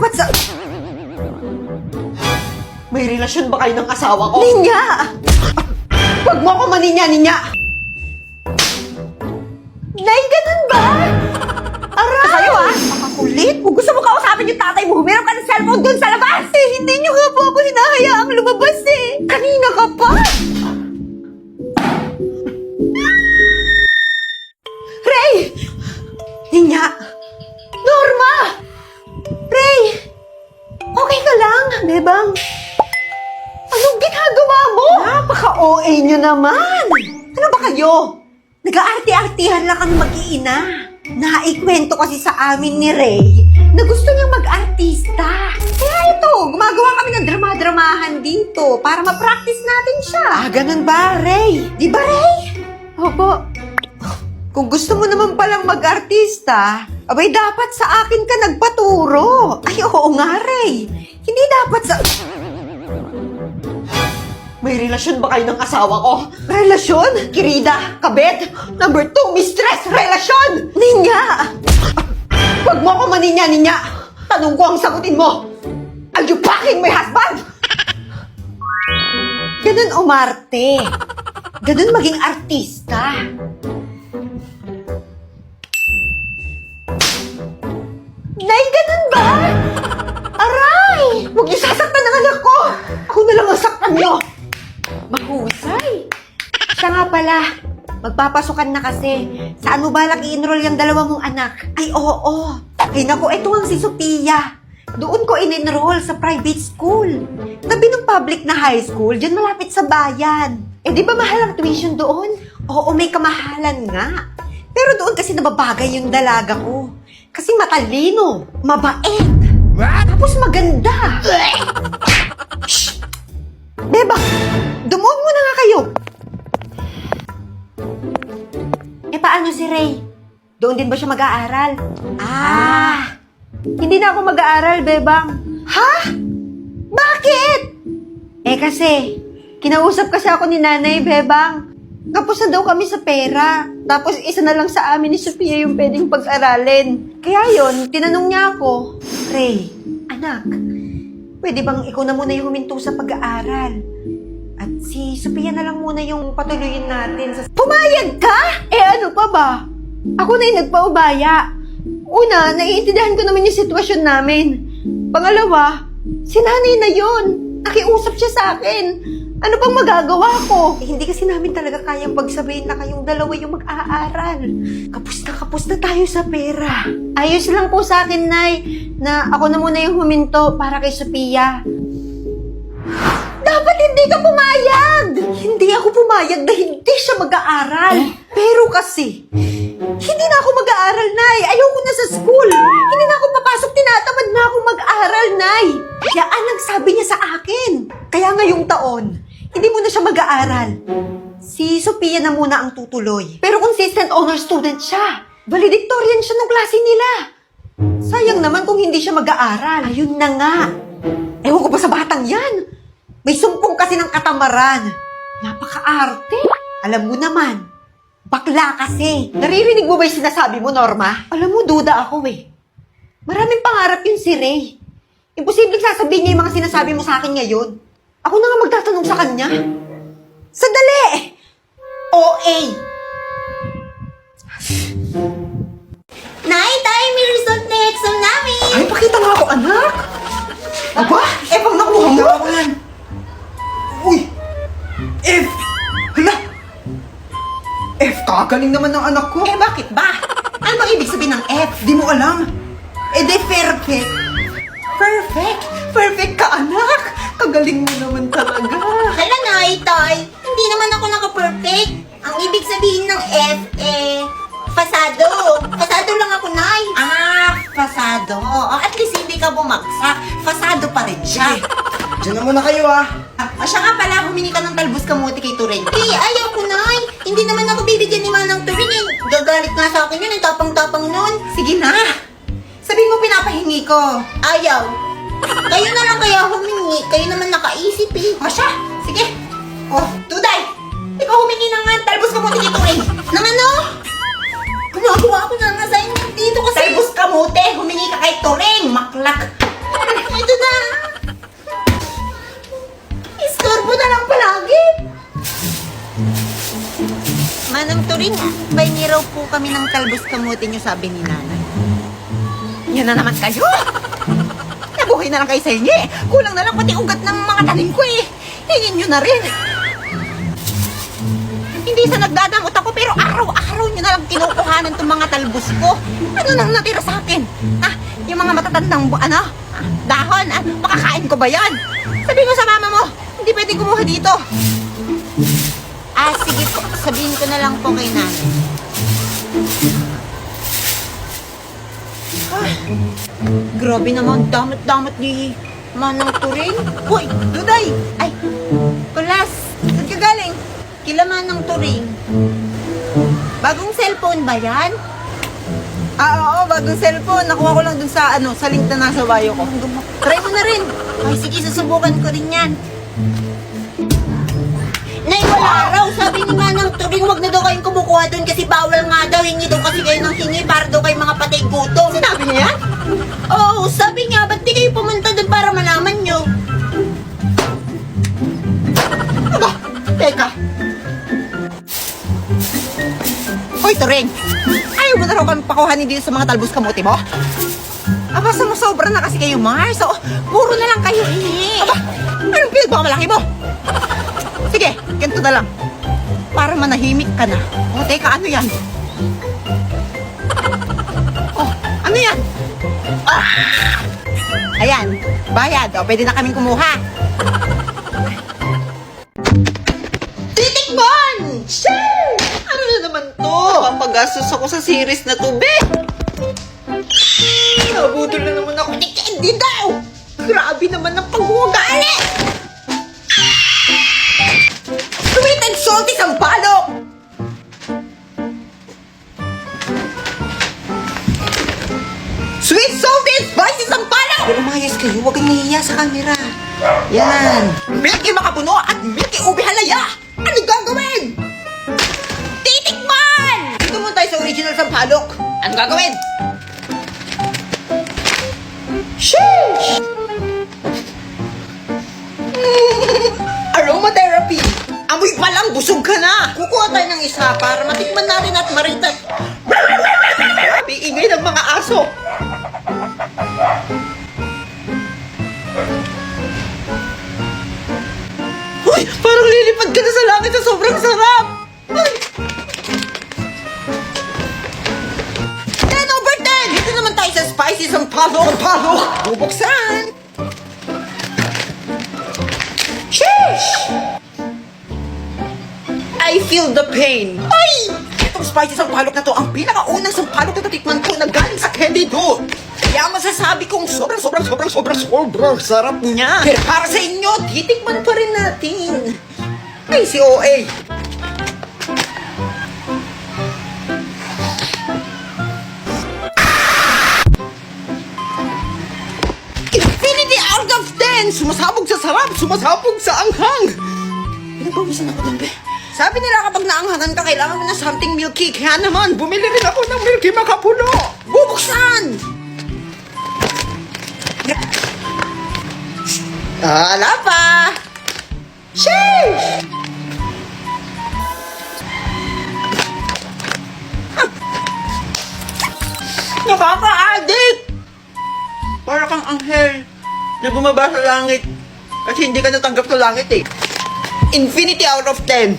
dapat sa... May relasyon ba kayo ng asawa ko? Ninya! Huwag mo ako maninya-ninya! Nay, ganun ba? Aray! Sa'yo makakulit. Kung gusto mo kausapin yung tatay mo, humirap ka ng cellphone dun sa labas! Hindi niyo nga po ako hinahayaang lumabas Kanina ka pa! Ray! Ninya! Norma! Ray! Okay ka lang, bebang? Anong ginagawa mo? Napaka-OA nyo naman! Ano ba kayo? Nag-aarti-artihan lang kami mag-iina. Naikwento kasi sa amin ni Ray na gusto niyang mag-artista. Kaya ito, gumagawa kami ng drama-dramahan dito para ma-practice natin siya. Ganun ba, Ray? Di ba, Ray? Opo. Kung gusto mo naman palang mag-artista, abay dapat sa akin ka nagpaturo. Ay, oo nga, Ray. Hindi dapat sa... May relasyon ba kayo ng asawa ko? Relasyon? Kirida, kabet. Number 2, mistress, relasyon! Ninya! Huwag mo ako maninya-ninya! Tanong ko ang sagutin mo! Are you fucking my husband? Ganun umarte. Ganun maging artista. Nay, ganun ba? Aray! Huwag niyo sasaktan ng anak ko! Ako na lang ang saktan niyo! Mahusay! Siya nga pala, magpapasukan na kasi. Saan mo balak i-enroll yung dalawa mong anak? Ay, oo. Ay, naku, ito ang si Sophia. Doon ko in-enroll sa private school. Tabi ng public na high school, dyan malapit sa bayan. Eh, di ba mahal ang tuition doon? Oo, may kamahalan nga. Pero doon kasi nababagay yung dalaga ko. Kasi matalino, mabait. Tapos maganda. Shh! Beba, dumuon muna nga kayo. Eh, paano si Ray? Doon din ba siya mag-aaral? Hindi na ako mag-aaral, Bebang. Ha? Bakit? Eh, kasi, kinausap kasi ako ni Nanay, Bebang. Kapos na daw kami sa pera. Tapos, isa na lang sa amin ni Sophia yung pwedeng pag-aralin. Kaya yon, tinanong niya ako, Ray, anak, pwede bang ikaw na muna yung huminto sa pag-aaral? At si Sophia na lang muna yung patuloyin natin. Pumayag ka? Eh ano pa ba? Ako na yung nagpaubaya. Una, naiintindihan ko naman yung sitwasyon namin. Pangalawa, si nanay na yun. Nakiusap siya sa akin. Ano bang magagawa ko? Eh, hindi kasi namin talaga kayang pagsabihin na kayong dalawa yung mag-aaral. Kapos na tayo sa pera. Ayos lang po sa akin, Nay, na ako na muna yung huminto para kay Sophia. Dapat hindi ka pumayag! Hindi ako pumayag dahil hindi siya mag-aaral. Pero kasi, hindi na ako mag-aaral, Nay. Ayoko na sa school. Hindi na ako papasok. Tinatamad na ako mag-aaral, Nay. Kaya anong sabi niya sa akin? Kaya ngayong taon, hindi mo na siya mag-aaral. Si Sophia na muna ang tutuloy. Pero consistent honor student siya. Valedictorian siya ng klase nila. Sayang naman kung hindi siya mag-aaral. Ayun na nga. Ewan ko ba sa batang yan? May sumpong kasi ng katamaran. Napaka-arte. Alam mo naman, bakla kasi. Naririnig mo ba yung sinasabi mo, Norma? Alam mo, duda ako eh. Maraming pangarap yun si Ray. Imposibleng sasabihin niya yung mga sinasabi mo sa akin ngayon. Ako na nga magtatanong sa kanya. Sandali! OA! Nay, tayo may result na exam namin! Ay, pakita nga ako, anak! Aba, bang nakuha mo? Uy! F! Hala! F, kagaling naman ng anak ko. Eh, bakit ba? Ano bang ibig sabihin ng F? Di mo alam. Eh, de perfect. Perfect! Perfect ka, anak! Kagaling mo naman talaga. Hala, Nay, Tay! Hindi naman ako naka-perfect. Ang ibig sabihin ng F, fasado. Fasado lang ako, Nay. Fasado. At least hindi ka bumagsak. Fasado pa rin siya. Diyan na muna kayo, Siya nga pala, humingi ka ng talbos kamuti kay Turing. Ayaw ko, Nay. Hindi naman ako bibigyan ni Manang Turing eh. Gagalit nga sa akin yun, ang tapang-tapang nun. Sige na. Sabihin mo pinapahingi ko. Ayaw. Kayo na lang kaya humingi. Kayo naman nakaisip eh. O siya, sige. Tuday. Ikaw humingi ng talbos kamuti kay Turing. Nang ano? Gumagawa ako ng assignment dito kasi. Talbos kamuti, humingi ka kay Turing. Maklak. turing. Bahingi raw po kami ng talbos kamuti niyo, sabi ni nanay. Yan na naman kayo. Nabuhay na lang kayo sa hingi. Kulang na lang pati ugat ng mga tanim ko eh. Hingin nyo na rin. Hindi sa nagdadamot ako pero araw-araw nyo na lang kinukuhanan itong mga talbos ko. Ano nang natira sa akin? Yung mga matatandang dahon, makakain ko ba yan? Sabi mo sa mama mo, hindi pwede kumuha dito. Sige po, sabihin ko na lang po kay nanay. Grabe naman, damot-damot ni Manang Turing. Hoy, Duday! Ay, Kulas, saan ka galing? Kilaman ng turing. Bagong cellphone ba yan? Oo, bagong cellphone. Nakuha ko lang dun sa, sa link na nasa bio ko. Try mo na rin. Ay, sige, susubukan ko rin yan. Nay, wala raw. Sabi ni Manang Turing, wag na daw kayong kumukuha doon kasi bawal nga daw. Hingi daw kasi kayo ng hingi para daw kayo mga patay gutom. Sinabi niya yan? Oo, sabi niya, ba't di kayo pumunta doon para malaman nyo? Aba, teka. Hoy, Turing! Ayaw mo na raw kami pakuhanin dito sa mga talbos kamuti mo? Aba, sumusobra na kasi kayo, Mars. So, puro na lang kayo hingi. Aba, anong pinagmamalaki mo? Sige, ganito na lang. Para manahimik ka na. O, teka, ano yan? Oh, ano yan? Ayan, bayad. O, pwede na kaming kumuha. Titikman! Shit! Ano na naman to? Papagastos ako sa series na to, be! Nabudol na naman ako. Hindi daw! Grabe naman ang pag-uugali! Sweet and salty sampalok! Sweet, salty, and spicy sampalok! Pero umayos kayo, huwag kang nahihiya sa camera. Yan. Milky makapuno at milky ube halaya! Ano gagawin? Titikman! Dito mo tayo sa original sampalok. Ano gagawin? Sheesh! Aromatherapy! Amoy pa lang, busog ka na! Kukuha tayo ng isa para matikman natin at maritat. Piingay ng mga aso! Uy! Parang lilipad ka na sa langit sa sobrang sarap! Uy! 10/10! Dito naman tayo sa spicy sampalok! Sampalok! Bubuksan! Sheesh! I feel the pain! Ay! Itong spicy sampalok na to, ang pinakaunang sampalok na natikman ko na galing sa candy do! Kaya masasabi kong sobrang sarap niya! Pero para sa inyo, titikman pa rin natin! Ay, si OA! Infinity out of 10! Sumasabog sa sarap, sumasabog sa anghang! Pinapawisan ako dun, be. Sabi nila kapag naanghangan ka, kailangan mo na something milky. Kaya naman, bumili rin ako ng milky makapuno. Bubuksan! Ala pa! Sheesh! Nakaka-addict! Para kang anghel na bumaba sa langit kasi hindi ka natanggap sa langit eh. Infinity out of 10.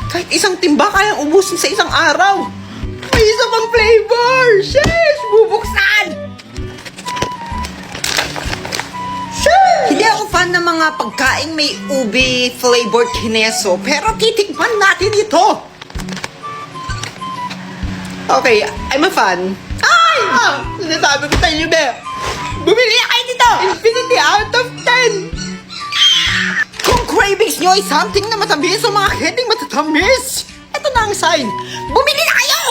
Kahit isang timba kayang ubusin sa isang araw. May isa pang flavor! Sheesh! Bubuksan! Sheesh! Hindi ako fan ng mga pagkain may ube flavored kineso, pero titikman natin ito! Okay, I'm a fan. Ay! Sinasabi ko sa inyo, be. Bumili na kayo dito! Infinity out of 10! Kung cravings nyo ay something na matamis o mga heading matatamis, ito na ang sign. Bumili na kayo!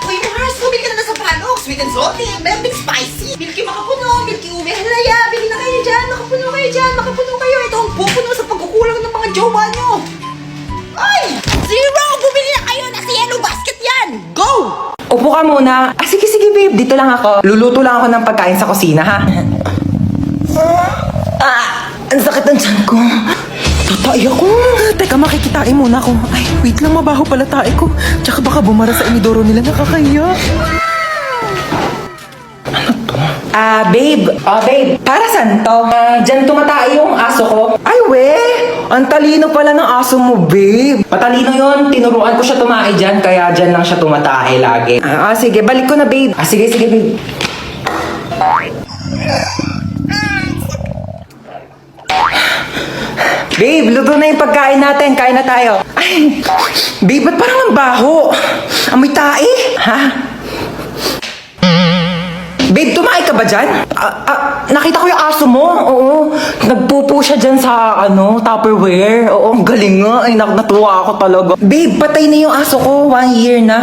Uy, Mars, bumili ka na sa palok. Sweet and salty, melting spicy. Milky makapuno, milky ube halaya. Bili na kayo dyan, makapuno kayo dyan, makapuno kayo. Ito ang pupuno sa pagkukulang ng mga jowa nyo. Ay! Zero! Bumili na kayo! Nasa yellow basket yan! Go! Upo ka muna. Sige, babe. Dito lang ako. Luluto lang ako ng pagkain sa kusina, ha? Ang sakit ng tiyan ko. Tatay ako. Teka, makikitain muna ako. Ay, wait lang, mabaho pala tae ko. Tsaka baka bumara sa inidoro nila, nakakaya. Babe. Babe. Para saan to? Dyan tumatae yung aso ko. Ay, we. Ang talino pala ng aso mo, babe. Matalino yon. Tinuruan ko siya tumae dyan, kaya dyan lang siya tumatae lagi. Sige. Balik ko na, babe. Sige, babe. Babe, luto na yung pagkain natin. Kain na tayo. Ay, babe, ba't parang ang baho? Amoy tae? Ha? Babe, tumae ka ba dyan? Nakita ko yung aso mo. Oo. Nagpupo siya dyan sa, Tupperware. Oo, ang galing nga. Ay, natuwa ako talaga. Babe, patay na yung aso ko. 1 year na.